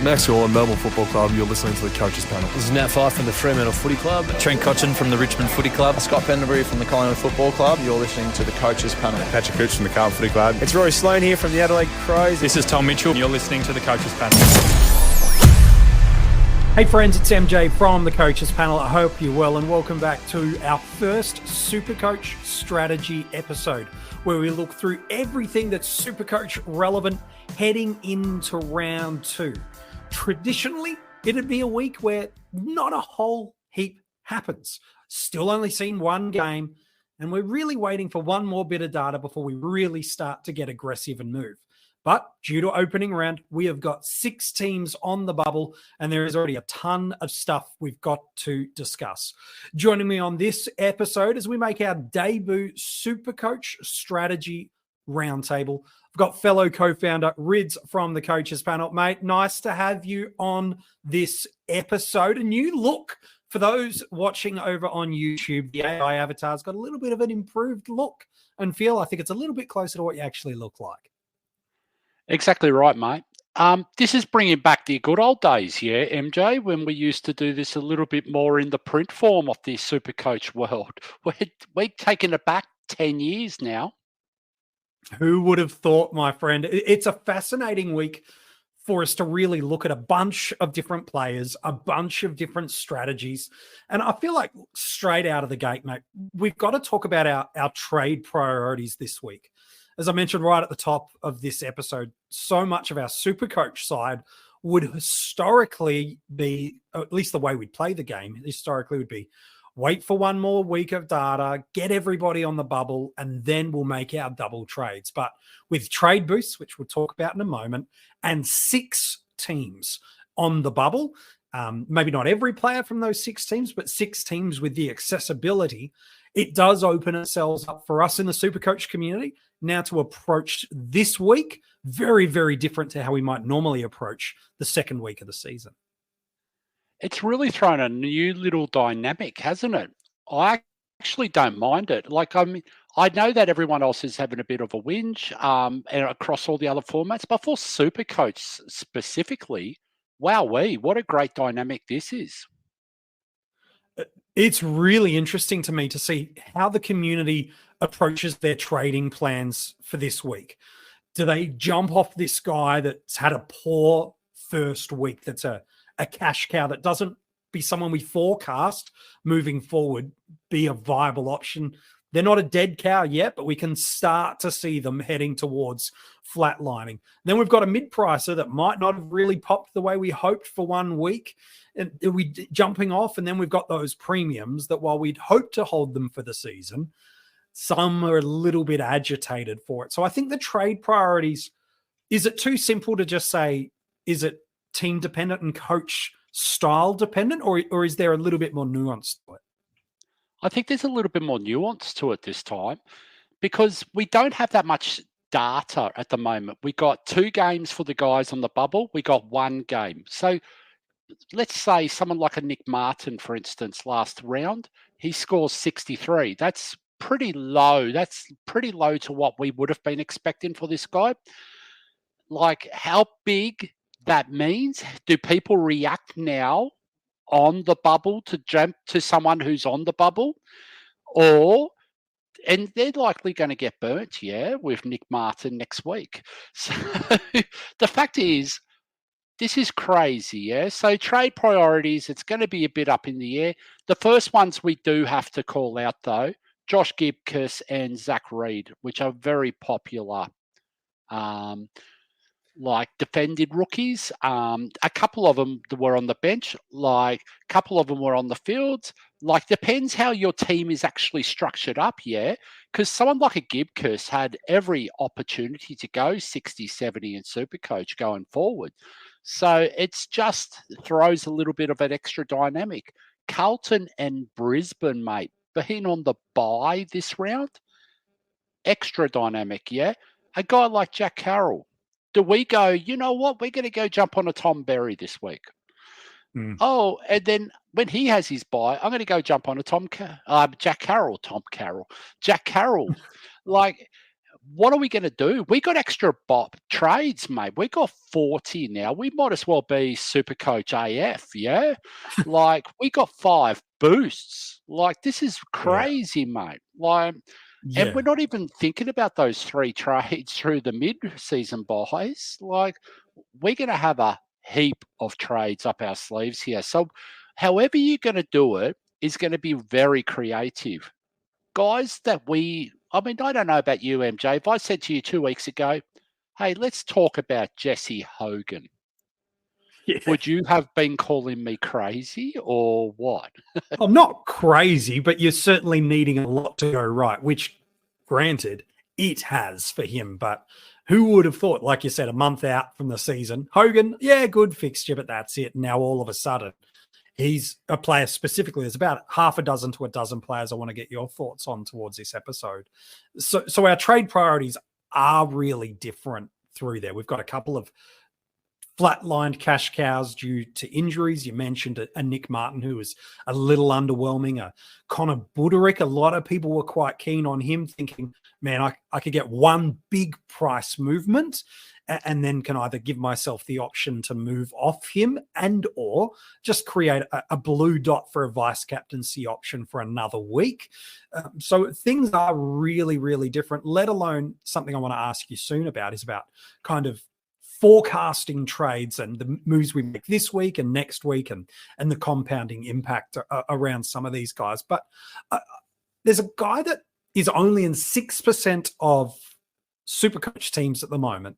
Max Orr, Melbourne Football Club. You're listening to the Coaches Panel. This is Nat Fyfe from the Fremantle Footy Club. Trent Cotchin from the Richmond Footy Club. Scott Pendlebury from the Collingwood Football Club. You're listening to the Coaches Panel. Patrick Cooch from the Carlton Footy Club. It's Rory Sloane here from the Adelaide Crows. This is Tom Mitchell. You're listening to the Coaches Panel. Hey friends, it's MJ from the Coaches Panel. I hope you're well and welcome back to our first SuperCoach strategy episode, where we look through everything that's SuperCoach relevant heading into round 2. Traditionally, it'd be a week where not a whole heap happens. Still only seen one game, and we're really waiting for one more bit of data before we really start to get aggressive and move. But due to opening round, we have got 6 teams on the bubble, and there is already a ton of stuff we've got to discuss. Joining me on this episode as we make our debut SuperCoach strategy roundtable, I've got fellow co-founder Rids from the Coaches Panel. Mate, nice to have you on this episode. A new look for those watching over on YouTube. The AI avatar's got a little bit of an improved look and feel. I think it's a little bit closer to what you actually look like. Exactly right, mate. This is bringing back the good old days, yeah, MJ, when we used to do this a little bit more in the print form of the SuperCoach world. We're taking it back 10 years now. Who would have thought, my friend? It's a fascinating week for us to really look at a bunch of different players, a bunch of different strategies. And I feel like straight out of the gate, mate, we've got to talk about our trade priorities this week. As I mentioned right at the top of this episode, so much of our SuperCoach side would historically be, at least the way we'd play the game, historically would be wait for one more week of data, get everybody on the bubble, and then we'll make our double trades. But with trade boosts, which we'll talk about in a moment, and 6 teams on the bubble, maybe not every player from those 6 teams, but 6 teams with the accessibility, it does open itself up for us in the SuperCoach community now to approach this week very, very different to how we might normally approach the second week of the season. It's really thrown a new little dynamic, hasn't it? I actually don't mind it. I know that everyone else is having a bit of a whinge and across all the other formats, but for SuperCoach specifically, wowee, what a great dynamic this is. It's really interesting to me to see how the community approaches their trading plans for this week. Do they jump off this guy that's had a poor first week, that's a cash cow, that doesn't be someone we forecast moving forward be a viable option? They're not a dead cow yet, but we can start to see them heading towards flatlining. Then we've got a mid-pricer that might not have really popped the way we hoped for one week, and we jumping off. And then we've got those premiums that, while we'd hoped to hold them for the season, some are a little bit agitated for it. So I think the trade priorities, is it too simple to just say, is it team dependent and coach style dependent, or is there a little bit more nuance to it? I think there's a little bit more nuance to it this time because we don't have that much data at the moment. We got 2 games for the guys on the bubble. We got 1 game. So let's say someone like a Nick Martin, for instance, last round, he scores 63. That's pretty low. That's pretty low to what we would have been expecting for this guy. Like, how big that means? Do people react now on the bubble to jump to someone who's on the bubble? And they're likely going to get burnt, with Nick Martin next week. So the fact is, this is crazy, So trade priorities, it's going to be a bit up in the air. The first ones we do have to call out, though, Josh Gibcus and Zach Reid, which are very popular, defended rookies. A couple of them were on the bench, a couple of them were on the field. Depends how your team is actually structured up, because someone like a Gibcus had every opportunity to go 60, 70 in SuperCoach going forward. So it's just throws a little bit of an extra dynamic. Carlton and Brisbane, mate, being on the bye this round, extra dynamic, A guy like Jack Carroll, do we go, you know what, we're going to go jump on a Tom Berry this week? Oh, and then when he has his bye, I'm going to go jump on a Jack Carroll. what are we going to do? We got extra trades, mate. We got 40 now. We might as well be SuperCoach AF, yeah? Like, we got 5 boosts. Like, this is crazy, mate. Like, and we're not even thinking about those 3 trades through the mid-season buys. Like, we're going to have a heap of trades up our sleeves here. So however you're going to do it is going to be very creative. Guys that I don't know about you, MJ. If I said to you 2 weeks ago, hey, let's talk about Jesse Hogan, would you have been calling me crazy or what? I'm not crazy, but you're certainly needing a lot to go right, which, granted, it has for him. But who would have thought, like you said, a month out from the season, Hogan, good fixture, but that's it. Now, all of a sudden, he's a player specifically. There's about half a dozen to a dozen players I want to get your thoughts on towards this episode. So our trade priorities are really different through there. We've got a couple of flatlined cash cows due to injuries. You mentioned a Nick Martin, who was a little underwhelming. A Connor Buderick, a lot of people were quite keen on him, thinking, man, I could get one big price movement and then can either give myself the option to move off him and or just create a blue dot for a vice captaincy option for another week. So things are really, really different, let alone something I want to ask you soon about is about kind of forecasting trades and the moves we make this week and next week and the compounding impact around some of these guys. But there's a guy that is only in 6% of SuperCoach teams at the moment.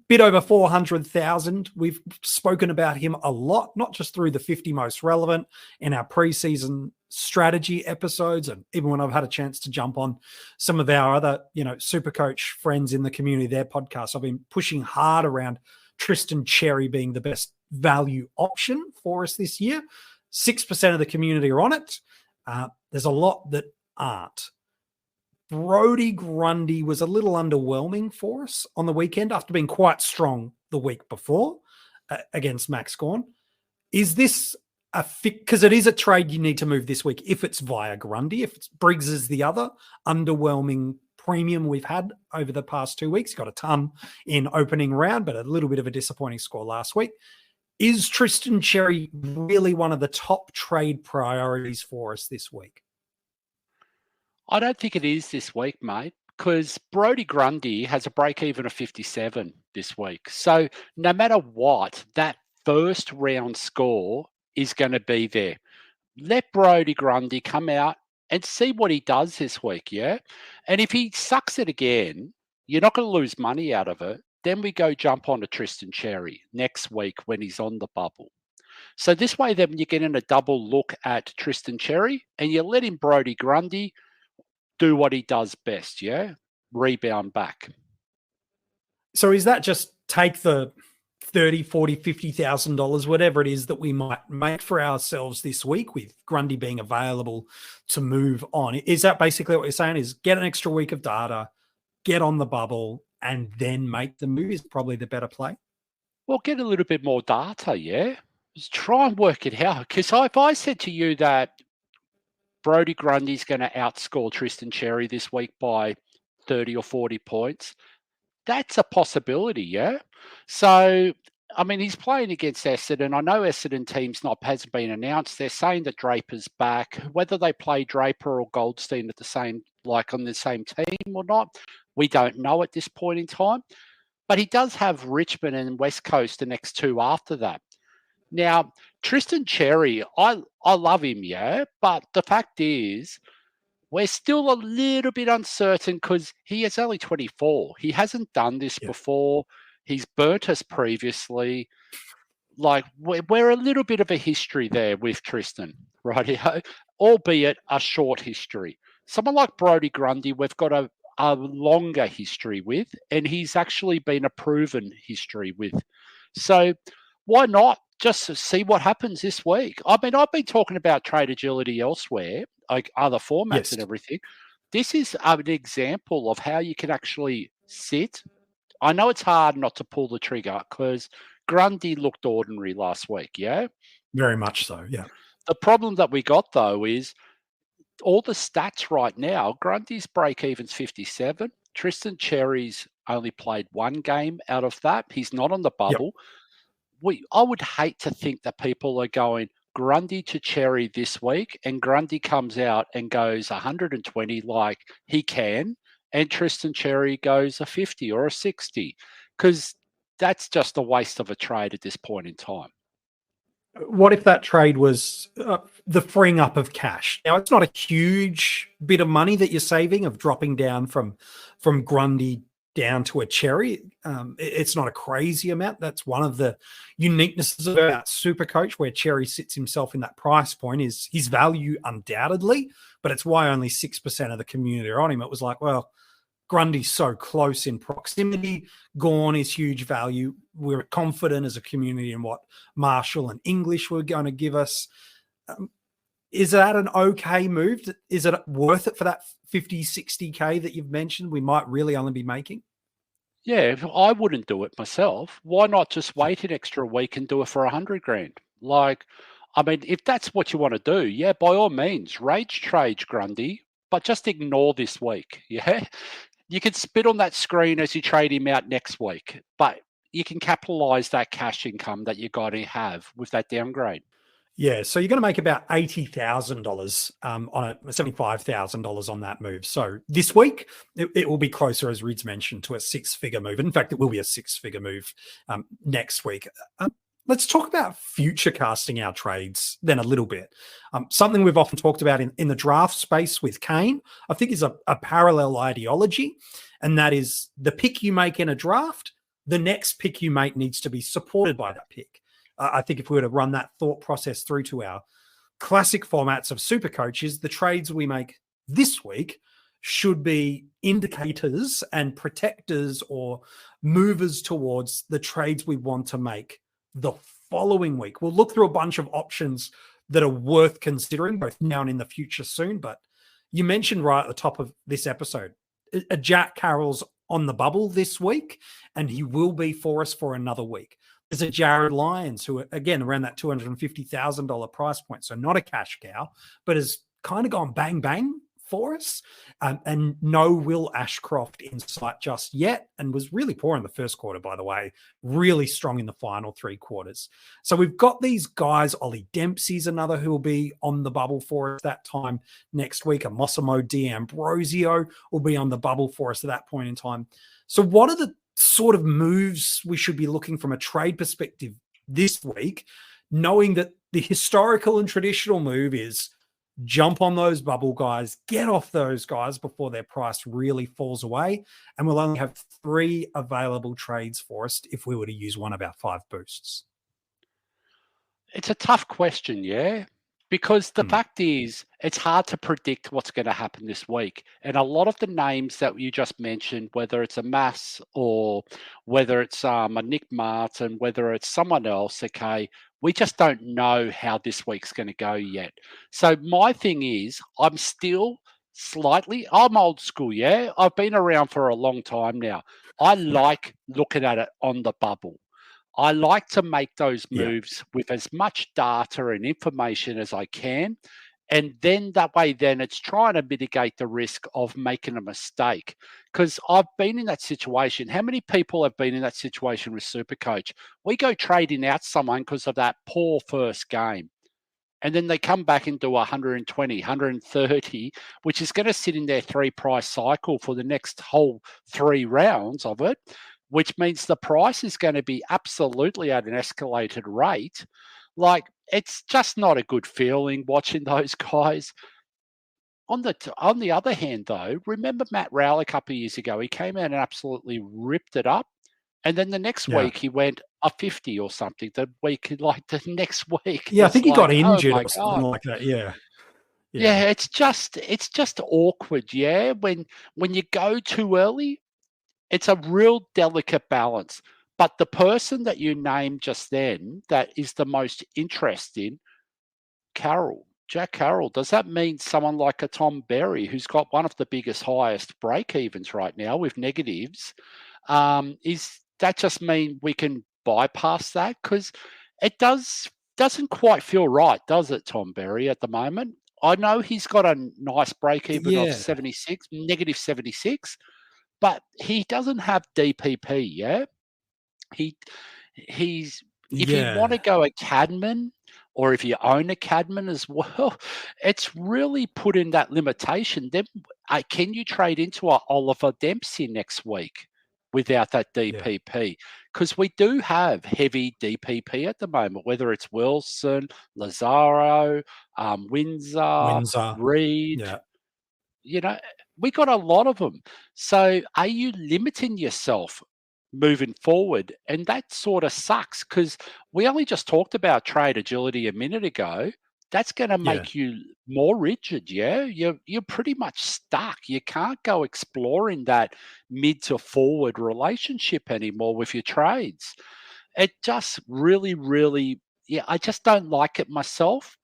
Bit over 400,000. We've spoken about him a lot, not just through the 50 most relevant in our preseason strategy episodes, and even when I've had a chance to jump on some of our other, SuperCoach friends in the community, their podcasts, I've been pushing hard around Tristan Cherry being the best value option for us this year. 6% of the community are on it. There's a lot that aren't. Brodie Grundy was a little underwhelming for us on the weekend after being quite strong the week before against Max Gawn. Is this a fit? Because it is a trade you need to move this week if it's via Grundy. If it's Briggs is the other underwhelming premium we've had over the past 2 weeks. Got a ton in opening round, but a little bit of a disappointing score last week. Is Tristan Cherry really one of the top trade priorities for us this week? I don't think it is this week, mate, because Brodie Grundy has a break-even of 57 this week. So no matter what, that first round score is going to be there. Let Brodie Grundy come out and see what he does this week, yeah? And if he sucks it again, you're not going to lose money out of it. Then we go jump on to Tristan Cherry next week when he's on the bubble. So this way, then you're getting a double look at Tristan Cherry and you're letting Brodie Grundy do what he does best, yeah? Rebound back. So is that just take the $30,000, $40,000, $50,000, whatever it is that we might make for ourselves this week with Grundy being available to move on? Is that basically what you're saying, is get an extra week of data, get on the bubble, and then make the move is probably the better play? Well, get a little bit more data, yeah? Just try and work it out. Because if I said to you that Brodie Grundy's going to outscore Tristan Cherry this week by 30 or 40 points, that's a possibility, yeah? So, I mean, he's playing against Essendon. I know Essendon team's hasn't been announced. They're saying that Draper's back. Whether they play Draper or Goldstein at the same, on the same team or not, we don't know at this point in time. But he does have Richmond and West Coast the next 2 after that. Now, Tristan Cherry, I love him, yeah, but the fact is we're still a little bit uncertain because he is only 24. He hasn't done this before. He's burnt us previously. We're a little bit of a history there with Tristan, right? Albeit a short history. Someone like Brodie Grundy, we've got a longer history with, and he's actually been a proven history with. So why not just see what happens this week? I mean, I've been talking about trade agility elsewhere, like other formats and everything. This is an example of how you can actually sit. I know it's hard not to pull the trigger because Grundy looked ordinary last week, yeah? Very much so, yeah. The problem that we got, though, is all the stats right now, Grundy's break-even's 57. Tristan Cherry's only played one game out of that. He's not on the bubble. I would hate to think that people are going Grundy to Cherry this week, and Grundy comes out and goes 120 like he can, and Tristan Cherry goes a 50 or a 60, because that's just a waste of a trade at this point in time. What if that trade was the freeing up of cash? Now, it's not a huge bit of money that you're saving of dropping down from Grundy down to a Cherry. It's not a crazy amount. That's one of the uniquenesses about SuperCoach, where Cherry sits himself in that price point, is his value undoubtedly, but it's why only 6% of the community are on him. It was like, well, Grundy's so close in proximity. Gawn is huge value. We're confident as a community in what Marshall and English were going to give us. Is that an okay move? Is it worth it for that 50, 60K that you've mentioned we might really only be making? Yeah, I wouldn't do it myself. Why not just wait an extra week and do it for 100 grand? Like, I mean, if that's what you want to do, yeah, by all means, rage trade Grundy, but just ignore this week, yeah? You can spit on that screen as you trade him out next week, but you can capitalize that cash income that you're going to have with that downgrade. Yeah, so you're going to make about $80,000 on $75,000 on that move. So this week, it will be closer, as Rids mentioned, to a six-figure move. In fact, it will be a six-figure move next week. Let's talk about future casting our trades then a little bit. Something we've often talked about in the draft space with Kane, I think, is a parallel ideology, and that is the pick you make in a draft, the next pick you make needs to be supported by that pick. I think if we were to run that thought process through to our classic formats of super coaches, the trades we make this week should be indicators and protectors or movers towards the trades we want to make the following week. We'll look through a bunch of options that are worth considering, both now and in the future soon. But you mentioned right at the top of this episode, Jack Carroll's on the bubble this week, and he will be for us for another week. There's a Jared Lyons who, again, around that $250,000 price point, so not a cash cow, but has kind of gone bang, bang for us. And no Will Ashcroft in sight just yet, and was really poor in the first quarter, by the way, really strong in the final three quarters. So we've got these guys. Ollie Dempsey's another who will be on the bubble for us that time next week. Amosimo D'Ambrosio will be on the bubble for us at that point in time. So what are the sort of moves we should be looking from a trade perspective this week, knowing that the historical and traditional move is jump on those bubble guys, get off those guys before their price really falls away, and we'll only have 3 available trades for us if we were to use one of our 5 boosts? It's a tough question, yeah, because the fact is it's hard to predict what's going to happen this week. And a lot of the names that you just mentioned, whether it's a Mass or whether it's a Nick Martin, whether it's someone else, okay, we just don't know how this week's going to go yet. So my thing is, I'm old school, yeah? I've been around for a long time now. I like looking at it on the bubble. I like to make those moves with as much data and information as I can. And then that way, then it's trying to mitigate the risk of making a mistake. Because I've been in that situation. How many people have been in that situation with SuperCoach? We go trading out someone because of that poor first game. And then they come back and do 120, 130, which is going to sit in their 3-price cycle for the next whole 3 rounds of it, which means the price is going to be absolutely at an escalated rate. Like, it's just not a good feeling watching those guys. On the other hand, though, remember Matt Rowell a couple of years ago? He came out and absolutely ripped it up. And then the next week he went a 50 or something. The next week. Yeah, I think he got injured or something like that. Yeah. Yeah, it's just awkward, yeah. When you go too early, it's a real delicate balance. But the person that you named just then that is the most interesting, Jack Carroll, does that mean someone like a Tom Berry, who's got one of the biggest, highest break-evens right now with negatives, is that just mean we can bypass that? Because it doesn't quite feel right, does it, Tom Berry, at the moment? I know he's got a nice break-even of 76, negative 76, but he doesn't have DPP, yeah? He's if you want to go a Cadman, or if you own a Cadman as well, it's really put in that limitation. Then, can you trade into a Oliver Dempsey next week without that DPP? Because we do have heavy DPP at the moment, whether it's Wilson, Lazaro, Windsor, Reed. Yeah. You know, we got a lot of them. So are you limiting yourself moving forward? And that sort of sucks, because we only just talked about trade agility a minute ago. That's going to make you more rigid, yeah? You're pretty much stuck. You can't go exploring that mid to forward relationship anymore with your trades. It just really, really, I just don't like it myself.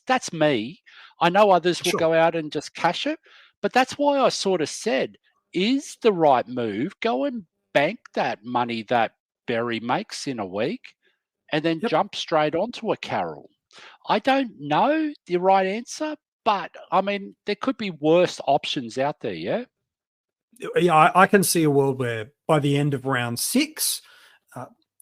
That's me. I know others will go out and just cash it, but that's why I sort of said, is the right move, go and bank that money that Berry makes in a week and then jump straight onto a Carroll. I don't know the right answer, but I mean, there could be worse options out there, yeah? Yeah, I can see a world where by the end of round 6,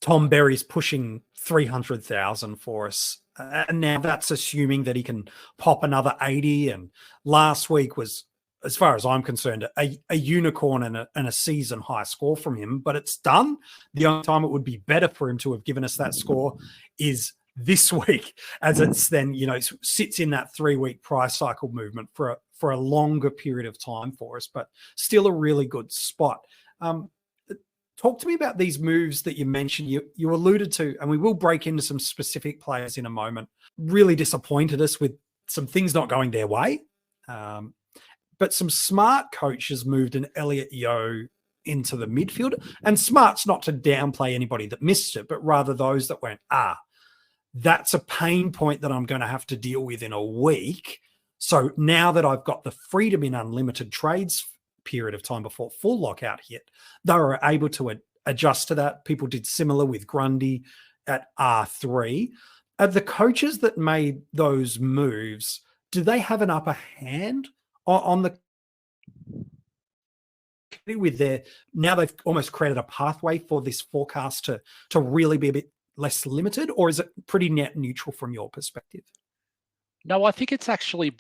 Tom Berry's pushing 300,000 for us. And now that's assuming that he can pop another 80. And last week was, as far as I'm concerned, a unicorn and a season high score from him, but it's done. The only time it would be better for him to have given us that score is this week, as it's then, sits in that 3-week price cycle movement for a longer period of time for us, but still a really good spot. Talk to me about these moves that you mentioned. You alluded to, and we will break into some specific players in a moment, really disappointed us with some things not going their way. But some smart coaches moved an Elliot Yeo into the midfield. And smart's not to downplay anybody that missed it, but rather those that went, that's a pain point that I'm going to have to deal with in a week. So now that I've got the freedom in unlimited trades period of time before full lockout hit, they were able to adjust to that. People did similar with Grundy at R3. The coaches that made those moves, do they have an upper hand on the with their, now they've almost created a pathway for this forecast to really be a bit less limited, or is it pretty net neutral from your perspective? No, I think it's actually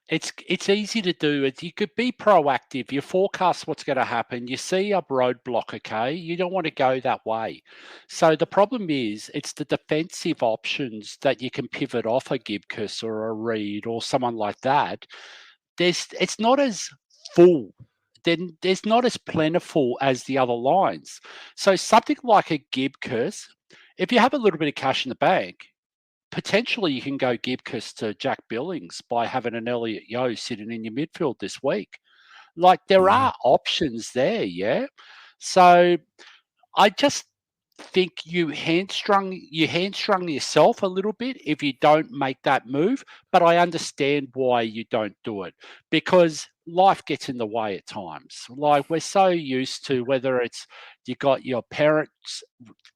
it's easy to do. You could be proactive. You forecast what's going to happen. You see a roadblock, okay? You don't want to go that way. So the problem is it's the defensive options that you can pivot off a Gibcus or a Reed or someone like that. It's not as full. Then there's not as plentiful as the other lines. So something like a Gibcus, if you have a little bit of cash in the bank, potentially you can go Gibcus to Jack Billings by having an Elliot Yeo sitting in your midfield this week. Like there are options there, yeah? So I just think you hamstrung yourself a little bit if you don't make that move, but I understand why you don't do it, because life gets in the way at times. Like we're so used to, whether it's you got your parents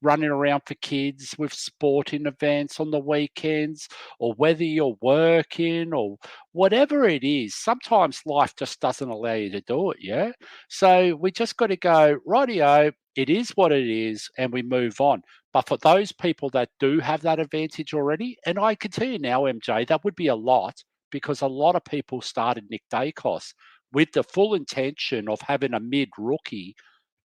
running around for kids with sporting events on the weekends, or whether you're working or whatever it is, sometimes life just doesn't allow you to do it, yeah? So we just got to go, rightio, it is what it is, and we move on. But for those people that do have that advantage already, and I can tell you now, MJ, that would be a lot, because a lot of people started Nick Dacos with the full intention of having a mid-rookie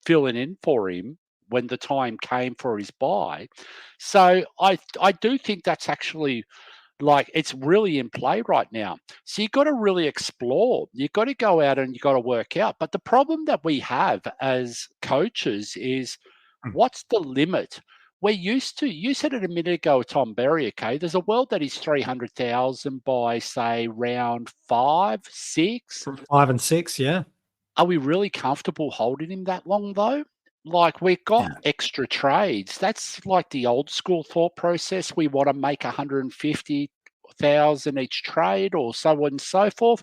filling in for him when the time came for his buy. So I do think that's actually, like, it's really in play right now. So you've got to really explore. You've got to go out and you've got to work out. But the problem that we have as coaches is, what's the limit? We're used to, you said it a minute ago, Tom Berry, okay, there's a world that is 300,000 by, say, round 5, 6. 5 and 6, yeah. Are we really comfortable holding him that long, though? Like, we've got extra trades. That's like the old school thought process. We want to make 150,000 each trade, or so on and so forth.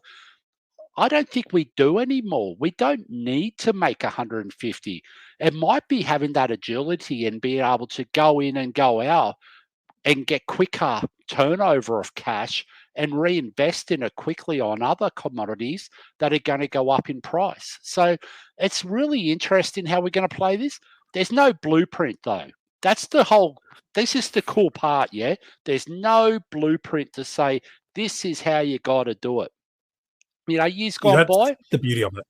I don't think we do anymore. We don't need to make 150. It might be having that agility and being able to go in and go out and get quicker turnover of cash and reinvest in it quickly on other commodities that are going to go up in price. So it's really interesting how we're going to play this. There's no blueprint though. This is the cool part, yeah? There's no blueprint to say, this is how you got to do it. Years gone by. The beauty of it.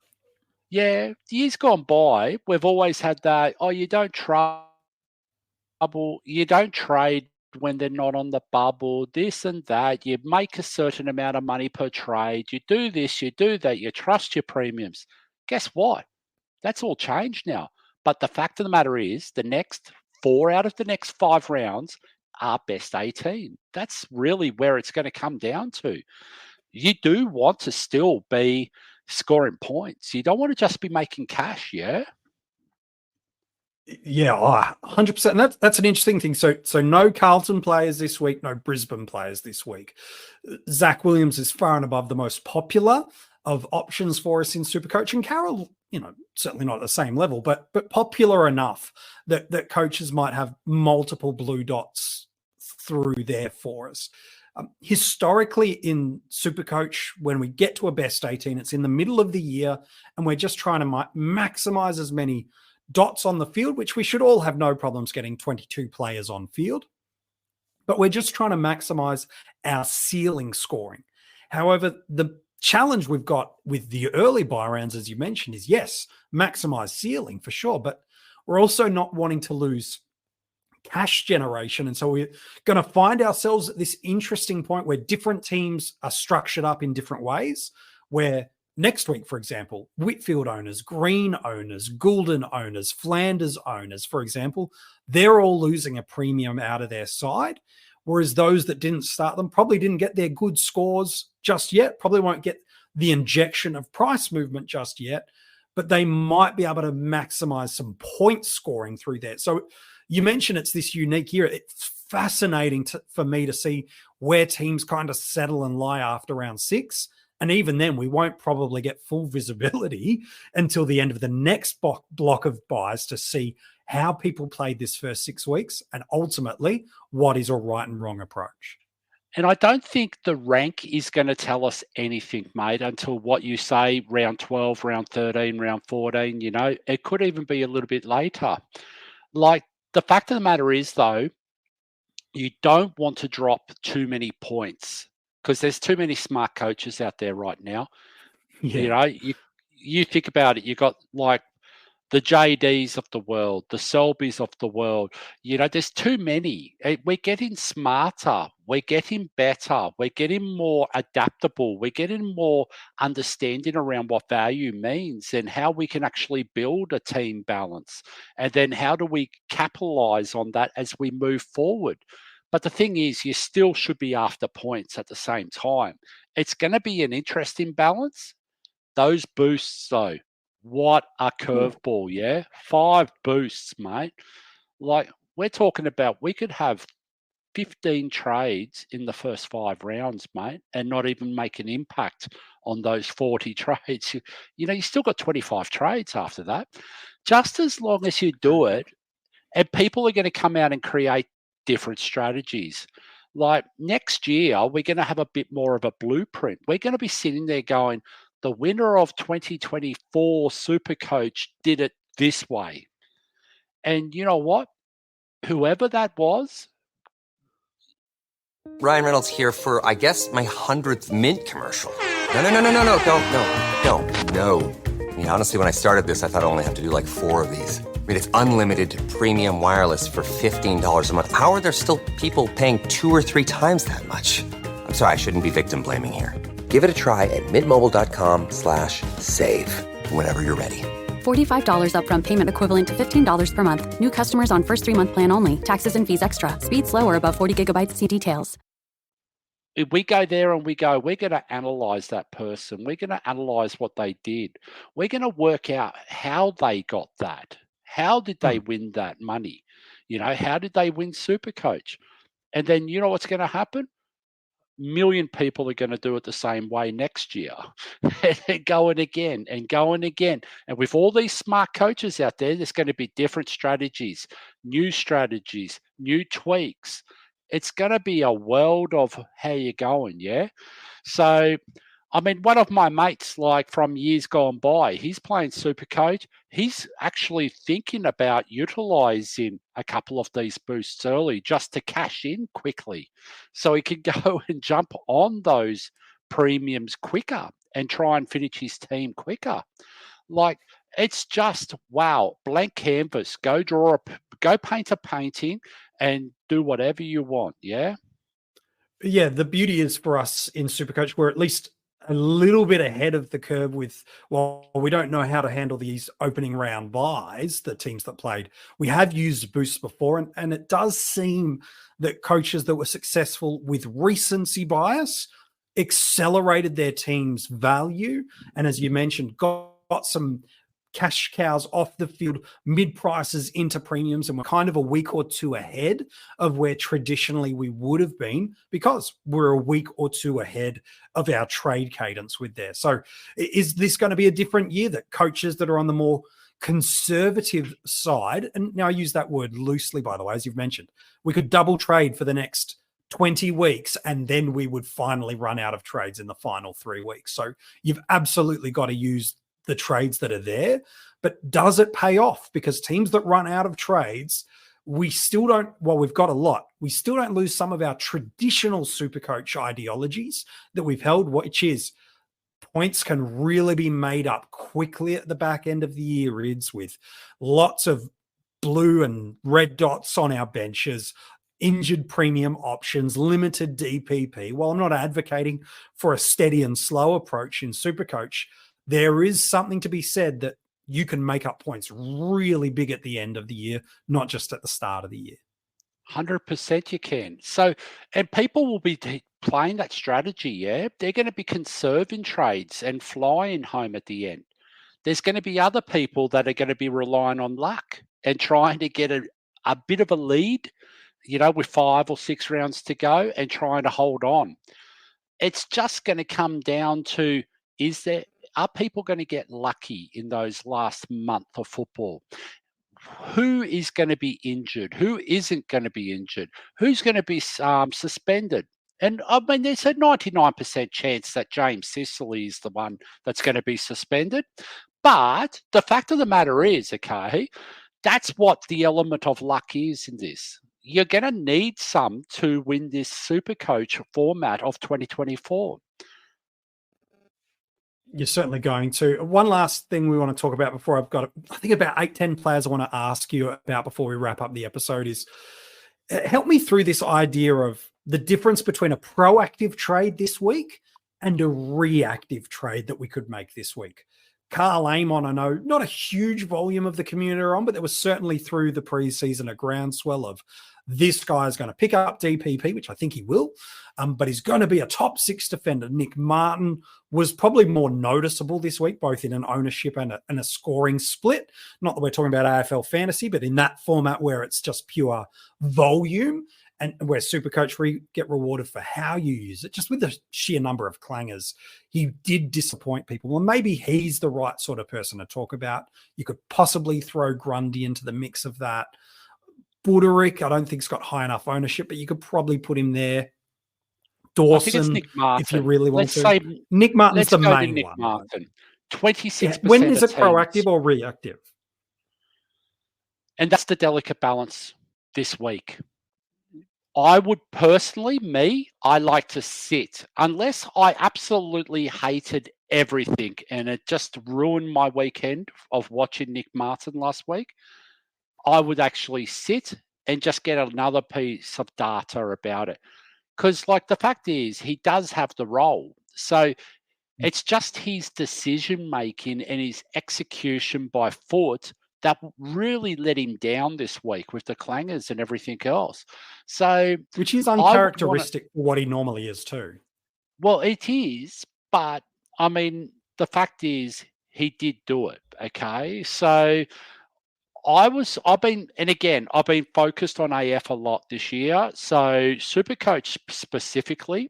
Yeah, years gone by, we've always had that, you don't trade when they're not on the bubble, this and that. You make a certain amount of money per trade. You do this, you do that. You trust your premiums. Guess what? That's all changed now. But the fact of the matter is, the next 4 out of the next 5 rounds are best 18. That's really where it's going to come down to. You do want to still be scoring points. You don't want to just be making cash, yeah? Yeah, 100%. And that's an interesting thing. So no Carlton players this week, no Brisbane players this week. Zach Williams is far and above the most popular of options for us in SuperCoach, and Carroll, certainly not at the same level, but popular enough that coaches might have multiple blue dots through there for us. Historically in SuperCoach, when we get to a best 18, it's in the middle of the year, and we're just trying to maximize as many dots on the field, which we should all have no problems getting 22 players on field. But we're just trying to maximize our ceiling scoring. However, the challenge we've got with the early buy rounds, as you mentioned, is yes, maximize ceiling for sure, but we're also not wanting to lose cash generation. And so we're going to find ourselves at this interesting point where different teams are structured up in different ways, where next week, for example, Whitfield owners, Green owners, Gulden owners, Flanders owners, for example, they're all losing a premium out of their side, whereas those that didn't start them probably didn't get their good scores just yet, probably won't get the injection of price movement just yet, but they might be able to maximize some point scoring through there. So you mentioned it's this unique year. It's fascinating for me to see where teams kind of settle and lie after round 6. And even then, we won't probably get full visibility until the end of the next block of buys to see how people played this first 6 weeks and ultimately what is a right and wrong approach. And I don't think the rank is going to tell us anything, mate, until what you say, round 12, round 13, round 14, it could even be a little bit later. Like, the fact of the matter is, though, you don't want to drop too many points because there's too many smart coaches out there right now. Yeah. You think about it, you got like the JDs of the world, the Selbys of the world. There's too many. We're getting smarter. We're getting better. We're getting more adaptable. We're getting more understanding around what value means and how we can actually build a team balance. And then how do we capitalize on that as we move forward? But the thing is, you still should be after points at the same time. It's going to be an interesting balance. Those boosts, though, what a curveball, yeah? 5 boosts, mate. Like, we're talking about, we could have 15 trades in the first 5 rounds, mate, and not even make an impact on those 40 trades. You still got 25 trades after that. Just as long as you do it, and people are going to come out and create different strategies. Like, next year, we're going to have a bit more of a blueprint. We're going to be sitting there going, the winner of 2024 SuperCoach did it this way. And you know what? Whoever that was. Ryan Reynolds here for, I guess, my 100th Mint commercial. No, don't. I mean, honestly, when I started this, I thought I only have to do like 4 of these. I mean, it's unlimited premium wireless for $15 a month. How are there still people paying 2 or 3 times that much? I'm sorry, I shouldn't be victim blaming here. Give it a try at mintmobile.com/save. Whenever you're ready. $45 upfront payment equivalent to $15 per month. New customers on first 3-month plan only. Taxes and fees extra. Speed slower above 40 gigabytes. See details. If we go there and we go, we're going to analyze that person. We're going to analyze what they did. We're going to work out how they got that. How did they win that money? How did they win SuperCoach? And then you know what's going to happen? Million people are going to do it the same way next year. And going again and going again. And with all these smart coaches out there, there's going to be different strategies, new tweaks. it's going to be a world of how you're going, yeah? So, I mean, one of my mates, like from years gone by, he's playing SuperCoach. He's actually thinking about utilising a couple of these boosts early just to cash in quickly so he can go and jump on those premiums quicker and try and finish his team quicker. Like, it's just, wow, blank canvas. Go paint a painting and do whatever you want, yeah? Yeah, the beauty is for us in SuperCoach, we're at least a little bit ahead of the curve with, well, we don't know how to handle these opening round buys, the teams that played. We have used boosts before, and it does seem that coaches that were successful with recency bias accelerated their team's value. And as you mentioned, got some cash cows off the field, mid prices into premiums, and we're kind of a week or two ahead of where traditionally we would have been because we're a week or two ahead of our trade cadence with there. So is this going to be a different year that coaches that are on the more conservative side, and now I use that word loosely, by the way, as you've mentioned, we could double trade for the next 20 weeks and then we would finally run out of trades in the final 3 weeks. So you've absolutely got to use the trades that are there, but does it pay off? Because teams that run out of trades, we still don't, well, we've got a lot. We still don't lose some of our traditional SuperCoach ideologies that we've held, which is points can really be made up quickly at the back end of the year, Rids, with lots of blue and red dots on our benches, injured premium options, limited DPP. While I'm not advocating for a steady and slow approach in SuperCoach, there is something to be said that you can make up points really big at the end of the year, not just at the start of the year. 100% you can. So, and people will be playing that strategy, yeah? They're going to be conserving trades and flying home at the end. There's going to be other people that are going to be relying on luck and trying to get a bit of a lead, you know, with 5 or 6 rounds to go and trying to hold on. It's just going to come down to, are people going to get lucky in those last month of football? Who is going to be injured? Who isn't going to be injured? Who's going to be suspended? And I mean, there's a 99% chance that James Sicily is the one that's going to be suspended. But the fact of the matter is, okay, that's what the element of luck is in this. You're going to need some to win this SuperCoach format of 2024. You're certainly going to. One last thing we want to talk about before I've got, I think about 8-10 players I want to ask you about before we wrap up the episode is, help me through this idea of the difference between a proactive trade this week and a reactive trade that we could make this week. Carl Amon, I know, not a huge volume of the community are on, but there was certainly through the preseason a groundswell of this guy is going to pick up DPP, which I think he will, but he's going to be a top 6 defender. Nick Martin was probably more noticeable this week, both in an ownership and a scoring split. Not that we're talking about AFL fantasy, but in that format where it's just pure volume and where SuperCoach get rewarded for how you use it, just with the sheer number of clangers. He did disappoint people. Well, maybe he's the right sort of person to talk about. You could possibly throw Grundy into the mix of that. Buderick, I don't think he's got high enough ownership, but you could probably put him there. Dawson, if you really want to. Say, Nick Martin's the main Nick one. Martin. 26%. Yeah. When is it proactive or reactive? And that's the delicate balance this week. I would personally, I like to sit, unless I absolutely hated everything and it just ruined my weekend of watching Nick Martin last week. I would actually sit and just get another piece of data about it. Because, like, the fact is, he does have the role. So it's just his decision-making and his execution by foot that really let him down this week with the clangers and everything else. So, which is uncharacteristic for what he normally is too. Well, it is, but, I mean, the fact is, he did do it, okay? So I've been focused on AF a lot this year. So SuperCoach specifically,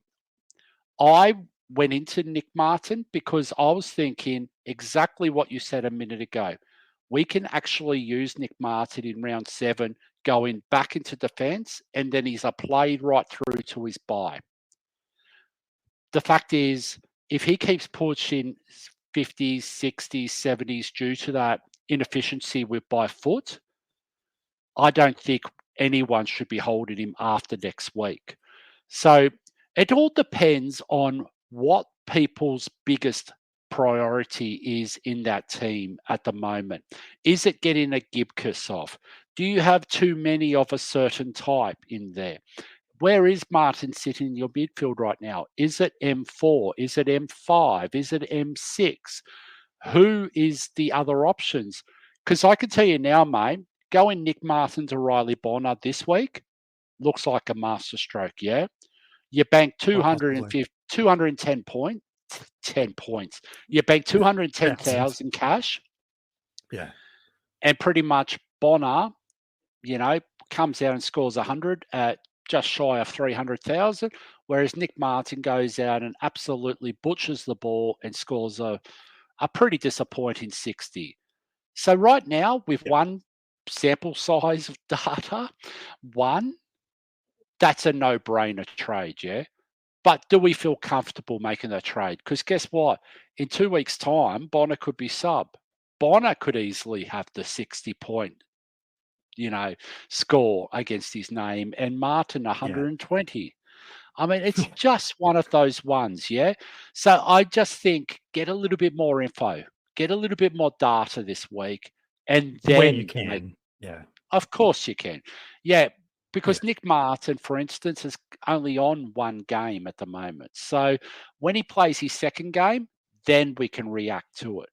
I went into Nick Martin because I was thinking exactly what you said a minute ago. We can actually use Nick Martin in round 7, going back into defence, and then he's played right through to his bye. The fact is, if he keeps pushing 50s, 60s, 70s due to that inefficiency with by foot, I don't think anyone should be holding him after next week. So it all depends on what people's biggest priority is in that team at the moment. Is it getting a Gibcus off? Do you have too many of a certain type in there? Where is Martin sitting in your midfield right now? Is it M4? Is it M5? Is it M6? Who is the other options? Because I can tell you now, mate, going Nick Martin to Riley Bonner this week looks like a masterstroke, yeah? You bank 210 points. 10 points. You bank 210,000 cash. Yeah. And pretty much Bonner, comes out and scores 100 at just shy of 300,000, whereas Nick Martin goes out and absolutely butchers the ball and scores a pretty disappointing 60. So right now, with one sample size of data, that's a no-brainer trade, yeah? But do we feel comfortable making that trade? Because guess what? In 2 weeks' time, Bonner could be sub. Bonner could easily have the 60-point, score against his name, and Martin 120. Yeah. I mean, it's just one of those ones, yeah? So I just think get a little bit more info, get a little bit more data this week, and then when you can. Of course you can. Yeah, because Nick Martin, for instance, is only on one game at the moment. So when he plays his second game, then we can react to it.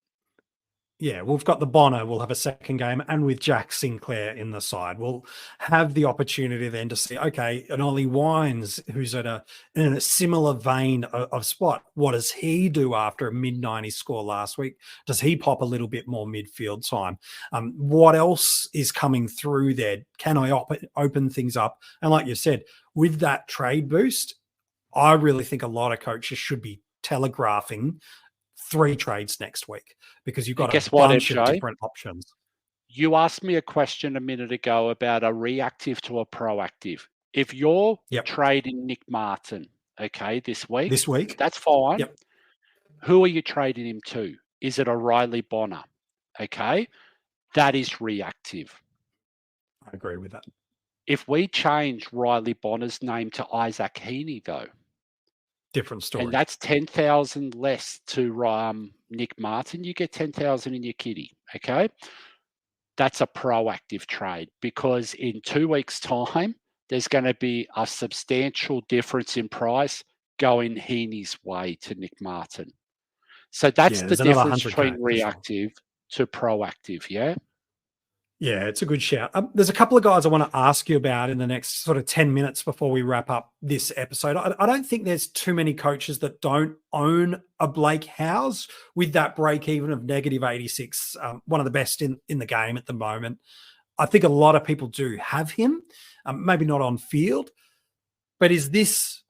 Yeah, we've got the Bonner. We'll have a second game, and with Jack Sinclair in the side, we'll have the opportunity then to see, okay, an Ollie Wines, who's in a similar vein of spot. What does he do after a mid-90s score last week? Does he pop a little bit more midfield time? What else is coming through there? Can I open things up? And like you said, with that trade boost, I really think a lot of coaches should be telegraphing 3 trades next week, because you've got a bunch of different options. You asked me a question a minute ago about a reactive to a proactive. If you're trading Nick Martin, this week, that's fine. Yep. Who are you trading him to? Is it a Riley Bonner? Okay, that is reactive. I agree with that. If we change Riley Bonner's name to Isaac Heeney, though, different story. And that's 10,000 less to Nick Martin. You get 10,000 in your kitty, okay? That's a proactive trade, because in 2 weeks' time, there's going to be a substantial difference in price going Heeney's way to Nick Martin. So that's the difference between reactive to proactive, yeah? Yeah, it's a good shout. There's a couple of guys I want to ask you about in the next sort of 10 minutes before we wrap up this episode. I don't think there's too many coaches that don't own a Blake Howes with that break even of negative 86, one of the best in the game at the moment. I think a lot of people do have him, maybe not on field, but is this,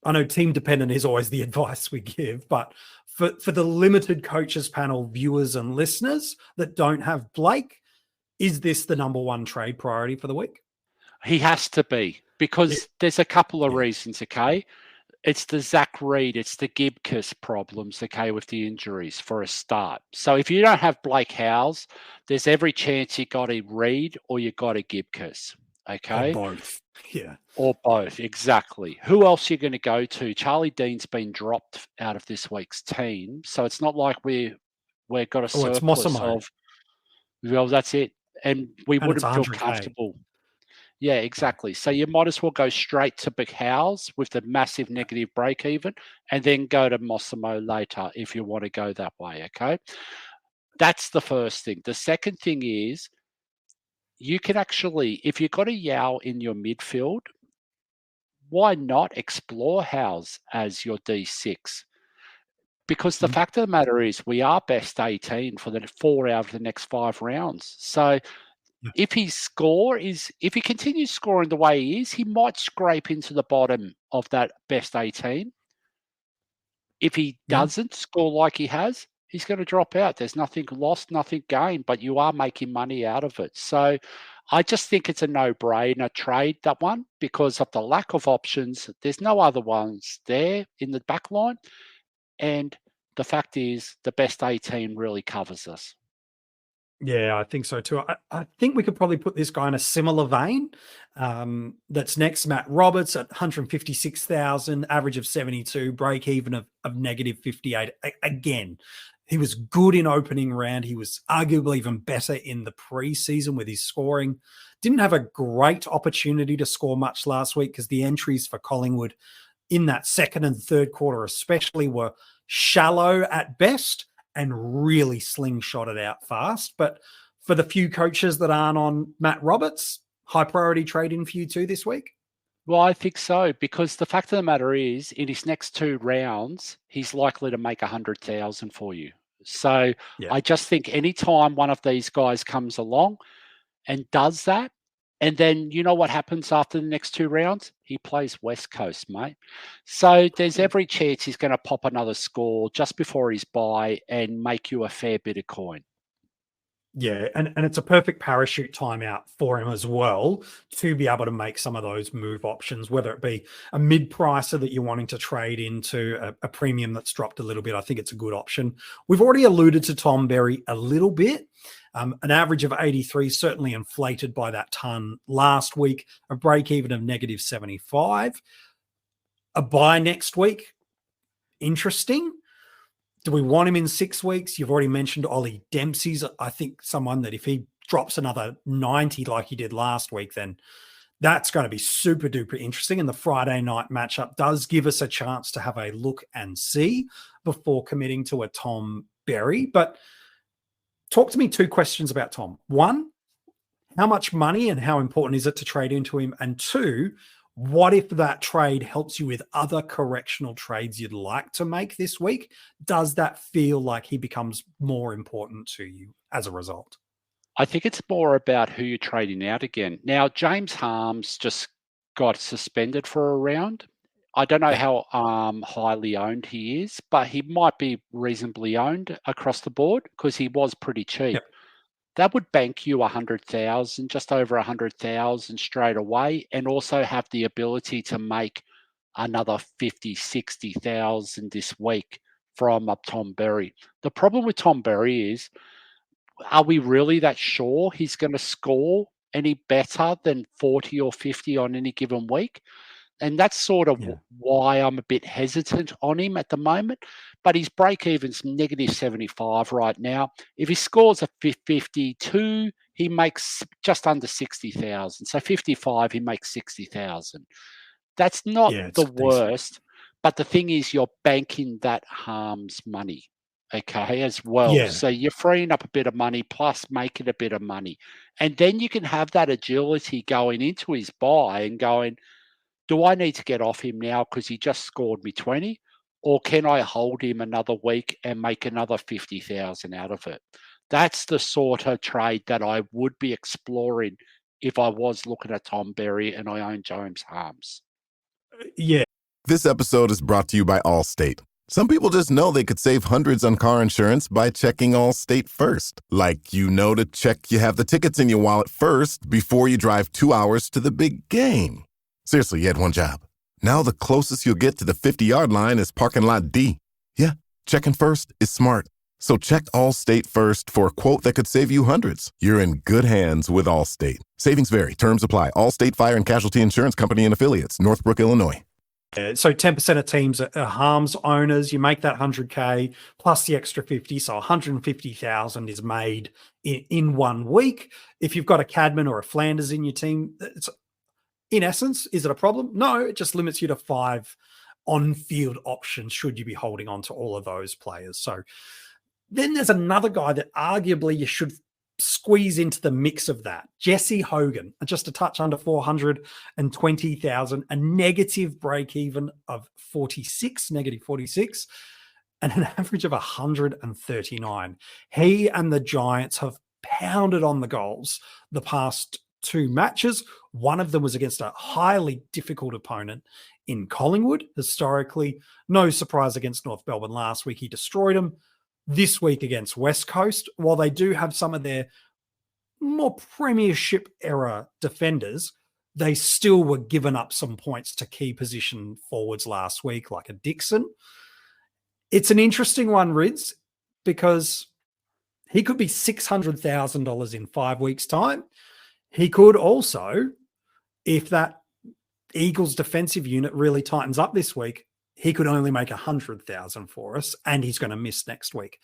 I know team dependent is always the advice we give, but for the limited coaches panel viewers and listeners that don't have Blake, is this the number one trade priority for the week? He has to be, because there's a couple of reasons, okay? It's the Zach Reed, it's the Gibcus problems, okay, with the injuries for a start. So if you don't have Blake Howes, there's every chance you got a Reed or you got a Gibcus, okay? Or both, yeah. Or both, exactly. Who else are you going to go to? Charlie Dean's been dropped out of this week's team, so it's not like we've got a surplus of... Well, that's it. And we wouldn't feel comfortable. Yeah, exactly. So you might as well go straight to Big Howes with the massive negative break even, and then go to Mossimo later if you want to go that way, okay? That's the first thing. The second thing is, you can actually, if you've got a Yao in your midfield, why not explore Howes as your D6? Because the fact of the matter is, we are best 18 for the 4 out of the next 5 rounds. So if he continues scoring the way he is, he might scrape into the bottom of that best 18. If he doesn't score like he has, he's going to drop out. There's nothing lost, nothing gained, but you are making money out of it. So I just think it's a no-brainer trade, that one, because of the lack of options. There's no other ones there in the back line. And the fact is, the best 18 really covers us. Yeah, I think so too. I think we could probably put this guy in a similar vein. That's next, Matt Roberts at 156,000, average of 72, break even of negative 58. Again, he was good in opening round. He was arguably even better in the preseason with his scoring. Didn't have a great opportunity to score much last week because the entries for Collingwood in that second and third quarter especially were shallow at best and really slingshotted out fast. But for the few coaches that aren't on Matt Roberts, high priority trade in for you too this week? Well, I think so, because the fact of the matter is, in his next 2 rounds, he's likely to make 100,000 for you. So Yeah. I just think anytime one of these guys comes along and does that, and then you know what happens after the next 2 rounds? He plays West Coast, mate. So there's every chance he's going to pop another score just before his bye and make you a fair bit of coin. Yeah, and it's a perfect parachute timeout for him as well to be able to make some of those move options, whether it be a mid-pricer that you're wanting to trade into a premium that's dropped a little bit. I think it's a good option. We've already alluded to Tom Berry a little bit. An average of 83, certainly inflated by that ton last week, a break even of negative 75. A buy next week, interesting. Do we want him in 6 weeks? You've already mentioned Ollie Dempsey's, I think, someone that if he drops another 90 like he did last week, then that's going to be super duper interesting. And the Friday night matchup does give us a chance to have a look and see before committing to a Tom Berry. But talk to me 2 questions about Tom. 1, how much money and how important is it to trade into him? And 2, what if that trade helps you with other correctional trades you'd like to make this week? Does that feel like he becomes more important to you as a result? I think it's more about who you're trading out again. Now, James Harms just got suspended for a round. I don't know how highly owned he is, but he might be reasonably owned across the board because he was pretty cheap. Yep. That would bank you 100,000, just over 100,000 straight away, and also have the ability to make another 50, 60,000 this week from Tom Berry. The problem with Tom Berry is, are we really that sure he's going to score any better than 40 or 50 on any given week? And that's sort of why I'm a bit hesitant on him at the moment. But his break-even's negative 75 right now. If he scores a 52, he makes just under 60,000. So 55, he makes 60,000. That's not the worst. But the thing is, you're banking that Harms money, okay, as well. Yeah. So you're freeing up a bit of money plus making a bit of money. And then you can have that agility going into his buy and going, do I need to get off him now because he just scored me 20? Or can I hold him another week and make another 50,000 out of it? That's the sort of trade that I would be exploring if I was looking at Tom Berry and I own James Harms. Yeah. This episode is brought to you by Allstate. Some people just know they could save hundreds on car insurance by checking Allstate first. Like, you know, to check you have the tickets in your wallet first before you drive 2 hours to the big game. Seriously, you had one job. Now the closest you'll get to the 50-yard line is parking lot D. Yeah, checking first is smart. So check Allstate first for a quote that could save you hundreds. You're in good hands with Allstate. Savings vary. Terms apply. Allstate Fire and Casualty Insurance Company and Affiliates. Northbrook, Illinois. So 10% of teams are Harms owners. You make that 100K plus the extra 50. So 150,000 is made in 1 week. If you've got a Cadman or a Flanders in your team, it's, in essence, is it a problem? No, it just limits you to 5 on-field options should you be holding on to all of those players. So then there's another guy that arguably you should squeeze into the mix of that. Jesse Hogan, just a touch under 420,000, a negative break-even of 46, negative 46, and an average of 139. He and the Giants have pounded on the goals the past 2 matches. One of them was against a highly difficult opponent in Collingwood. Historically, no surprise against North Melbourne last week. He destroyed them. This week against West Coast, while they do have some of their more premiership era defenders, they still were giving up some points to key position forwards last week, like a Dixon. It's an interesting one, Rids, because he could be $600,000 in 5 weeks' time. He could also, if that Eagles defensive unit really tightens up this week, he could only make 100,000 for us, and he's going to miss next week.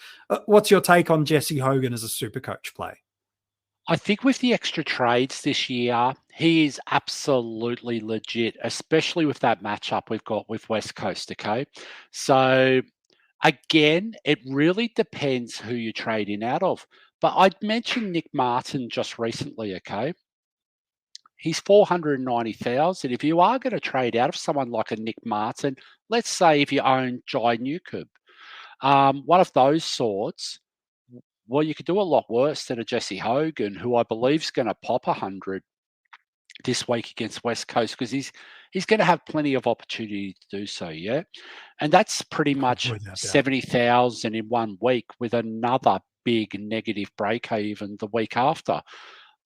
What's your take on Jesse Hogan as a SuperCoach play? I think with the extra trades this year, he is absolutely legit, especially with that matchup we've got with West Coast, okay? So, again, it really depends who you trade in out of. But I'd mentioned Nick Martin just recently, okay? He's 490,000. If you are going to trade out of someone like a Nick Martin, let's say if you own Jai Newcomb, one of those sorts, well, you could do a lot worse than a Jesse Hogan, who I believe is going to pop 100 this week against West Coast, because he's going to have plenty of opportunity to do so, yeah? And that's pretty much 70,000 in 1 week with another big negative break even the week after.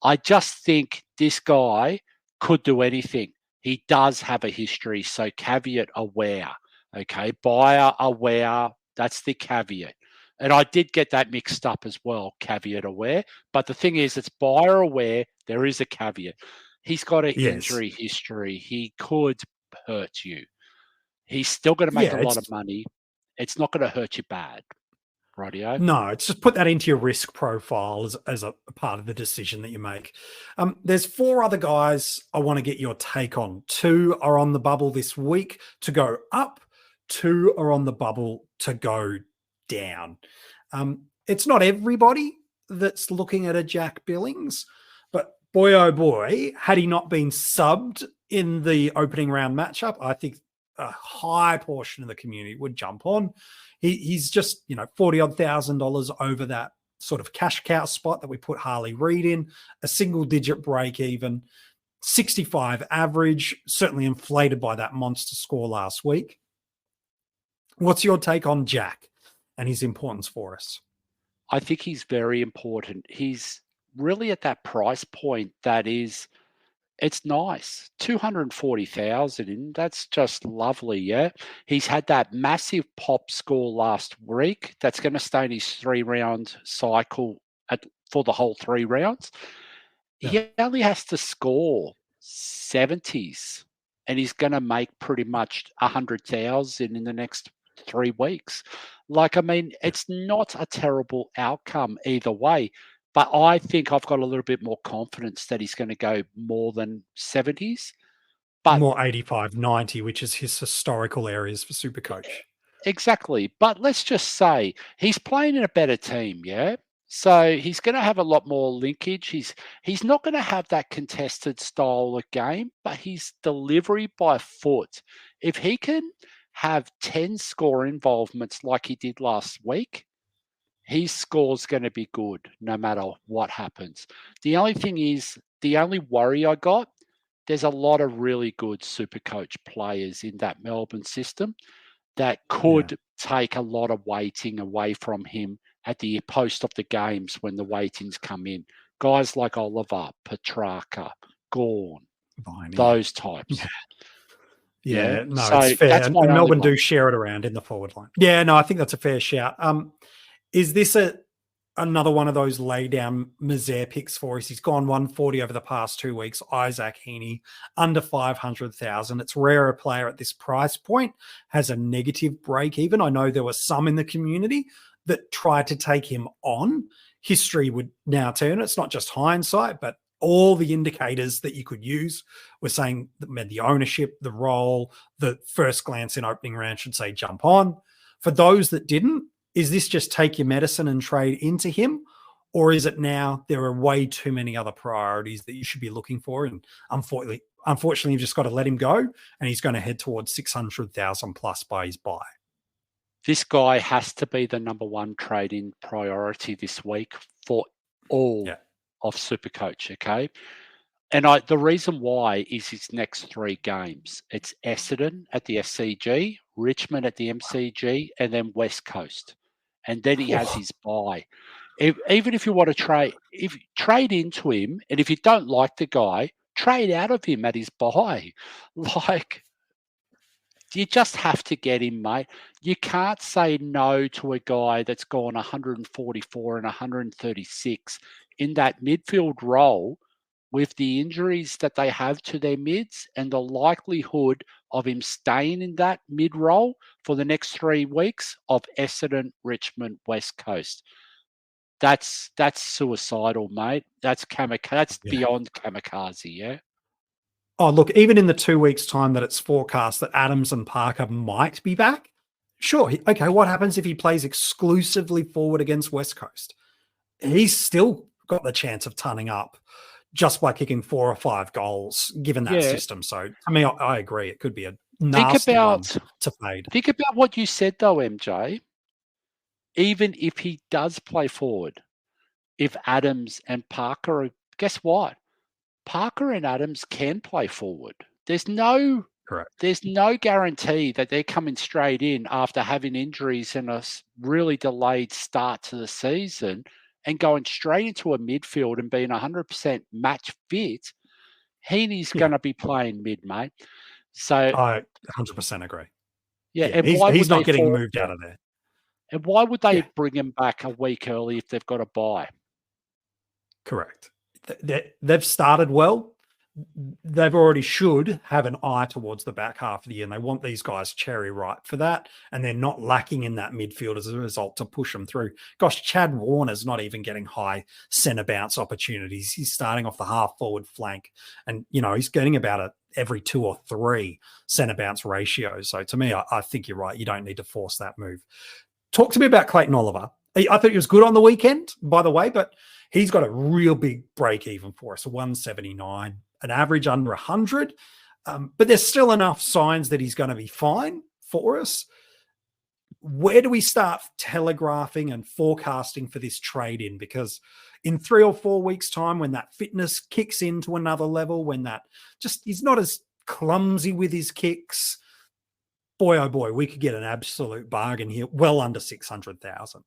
I just think this guy could do anything. He does have a history, so caveat aware, okay? Buyer aware, that's the caveat. And I did get that mixed up as well, caveat aware. But the thing is, it's buyer aware. There is a caveat. He's got an injury history. He could hurt you. He's still going to make a lot of money. It's not going to hurt you bad. Rightio? No, it's just put that into your risk profile as a part of the decision that you make. There's 4 other guys I want to get your take on. 2 are on the bubble this week to go up. 2 are on the bubble to go down. It's not everybody that's looking at a Jack Billings, but boy, oh boy, had he not been subbed in the opening round matchup, I think a high portion of the community would jump on. He's just, $40,000 over that sort of cash cow spot that we put Harley Reid in, a single digit break even, 65 average, certainly inflated by that monster score last week. What's your take on Jack and his importance for us? I think he's very important. He's really at that price point that is, it's nice. 240,000, and that's just lovely, yeah? He's had that massive pop score last week. That's going to stay in his 3-round cycle for the whole 3 rounds. Yeah. He only has to score 70s, and he's going to make pretty much 100,000 in the next 3 weeks. It's not a terrible outcome either way. But I think I've got a little bit more confidence that he's going to go more than 70s. But more 85, 90, which is his historical areas for SuperCoach. Exactly. But let's just say he's playing in a better team, yeah? So he's going to have a lot more linkage. He's not going to have that contested style of game, but his delivery by foot, if he can have 10 score involvements like he did last week, his score's going to be good no matter what happens. The only thing is, the only worry I got, there's a lot of really good SuperCoach players in that Melbourne system that could take a lot of weighting away from him at the post of the games when the weightings come in. Guys like Oliver, Petrarca, Gorn, those types. Yeah, no, so it's fair. And Melbourne do share it around in the forward line. Yeah, no, I think that's a fair shout. Is this another one of those lay down misère picks for us? He's gone 140 over the past 2 weeks. Isaac Heeney, under 500,000. It's rare a player at this price point has a negative break even. I know there were some in the community that tried to take him on. History would now turn. It's not just hindsight, but all the indicators that you could use were saying that the ownership, the role, the first glance in opening round should say jump on. For those that didn't, is this just take your medicine and trade into him? Or is it now there are way too many other priorities that you should be looking for? And unfortunately, you've just got to let him go, and he's going to head towards 600,000 plus by his buy. This guy has to be the number 1 trading priority this week for all of SuperCoach, okay? And the reason why is his next 3 games. It's Essendon at the SCG, Richmond at the MCG, and then West Coast. And then he has his bye. Even if you want to trade into him, and if you don't like the guy, trade out of him at his buy. Like, you just have to get him, mate. You can't say no to a guy that's gone 144 and 136 in that midfield role with the injuries that they have to their mids and the likelihood of him staying in that mid role for the next 3 weeks of Essendon, Richmond, West Coast. That's suicidal, mate. That's beyond kamikaze, yeah? Oh, look, even in the 2 weeks' time that it's forecast that Adams and Parker might be back, sure. Okay, what happens if he plays exclusively forward against West Coast? He's still got the chance of turning up just by kicking 4 or 5 goals, given that system. So, to me, I agree. It could be a nasty one to fade. Think about what you said, though, MJ. Even if he does play forward, if Adams and Parker guess what? Parker and Adams can play forward. There's no guarantee that they're coming straight in after having injuries and a really delayed start to the season and going straight into a midfield and being 100% match fit. Heeney's going to be playing mid, mate. So I 100% agree. Yeah, and he's not getting moved out of there. And why would they bring him back a week early if they've got a bye? Correct. They've started well. They've already should have an eye towards the back half of the year, and they want these guys cherry ripe for that, and they're not lacking in that midfield as a result to push them through. Gosh, Chad Warner's not even getting high centre bounce opportunities. He's starting off the half forward flank, and he's getting about every 2 or 3 centre bounce ratio. So to me, I think you're right. You don't need to force that move. Talk to me about Clayton Oliver. I thought he was good on the weekend, by the way, but he's got a real big break even for us, 179, an average under 100. But there's still enough signs that he's going to be fine for us. Where do we start telegraphing and forecasting for this trade in? Because in 3 or 4 weeks' time, when that fitness kicks into another level, when he's not as clumsy with his kicks, boy, oh boy, we could get an absolute bargain here, well under 600,000.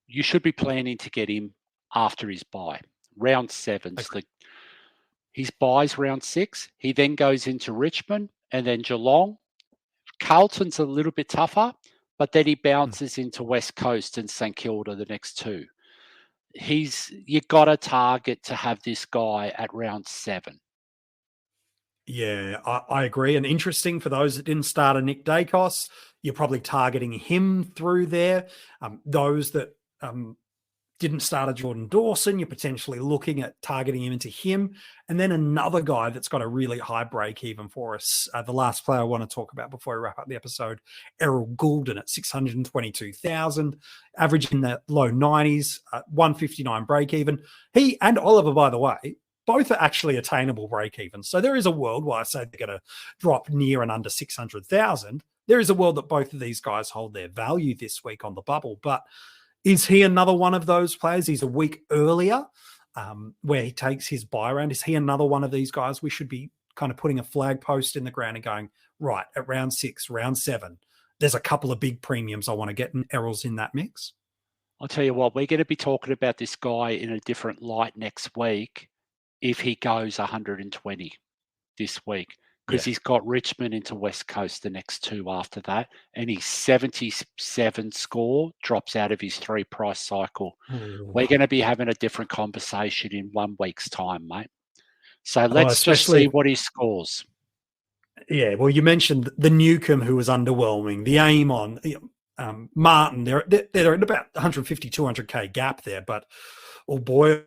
You should be planning to get him after his bye. Round 7. Okay. His bye's round 6. He then goes into Richmond and then Geelong. Carlton's a little bit tougher, but then he bounces into West Coast and St Kilda the next 2. You got a target to have this guy at round 7. Yeah, I agree. And interesting for those that didn't start a Nick Dacos, you're probably targeting him through there. Those that didn't start a Jordan Dawson, you're potentially looking at targeting him into him. And then another guy that's got a really high break even for us. The last player I want to talk about before we wrap up the episode, Errol Gulden at 622,000, average in the low 90s, 159 break even. He and Oliver, by the way, both are actually attainable break even. So there is a world where I say they're going to drop near and under 600,000. There is a world that both of these guys hold their value this week on the bubble. But is he another one of those players? He's a week earlier where he takes his buy round. Is he another one of these guys we should be kind of putting a flag post in the ground and going, right, at round 6, round 7, there's a couple of big premiums I want to get, and Errol's in that mix? I'll tell you what, we're going to be talking about this guy in a different light next week if he goes 120 this week, because he's got Richmond into West Coast the next 2 after that, and his 77 score drops out of his 3-price cycle. We're going to be having a different conversation in 1 week's time, mate. So let's just see what he scores. Yeah, well, you mentioned the Newcomb, who was underwhelming, the Amon, Martin, they're at about 150, 200K gap there, but oh boy,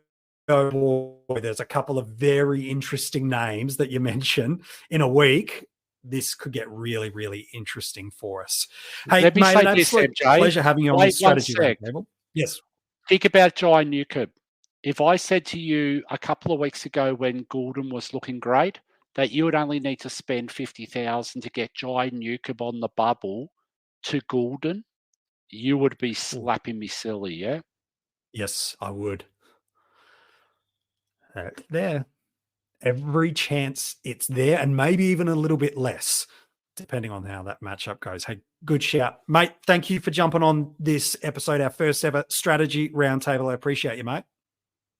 there's a couple of very interesting names that you mentioned in a week. This could get really, really interesting for us. Hey, let me mate, say an absolute pleasure having you on the strategy roundtable. Yes. Think about Jai Newcomb. If I said to you a couple of weeks ago when Gulden was looking great that you would only need to spend 50,000 to get Jai Newcomb on the bubble to Gulden, you would be slapping me silly, yeah? Yes, I would. There. Every chance it's there, and maybe even a little bit less. depending on how that matchup goes. Hey, good shout. Mate, thank you for jumping on this episode, our first ever strategy roundtable. I appreciate you, mate.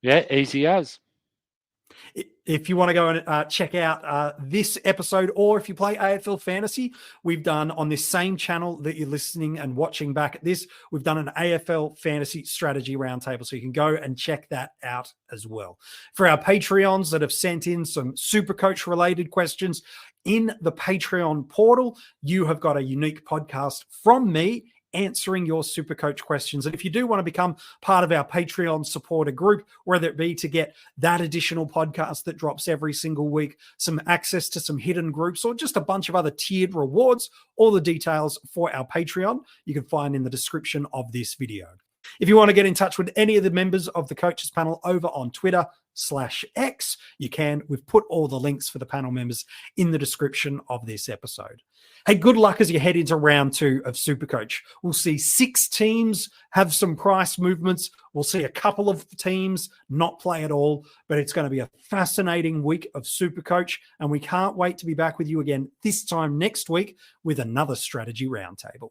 Yeah, easy as. If you want to go and check out this episode, or if you play AFL Fantasy, we've done on this same channel that you're listening and watching back at this, we've done an AFL Fantasy Strategy Roundtable, so you can go and check that out as well. For our Patreons that have sent in some SuperCoach related questions, in the Patreon portal, you have got a unique podcast from me answering your SuperCoach questions. And if you do want to become part of our Patreon supporter group, whether it be to get that additional podcast that drops every single week, some access to some hidden groups, or just a bunch of other tiered rewards, all the details for our Patreon you can find in the description of this video. If you want to get in touch with any of the members of the coaches panel over on Twitter/X, you can. We've put all the links for the panel members in the description of this episode. Hey, good luck as you head into round 2 of SuperCoach. We'll see 6 teams have some price movements. We'll see a couple of teams not play at all, but it's going to be a fascinating week of SuperCoach, and we can't wait to be back with you again this time next week with another strategy roundtable.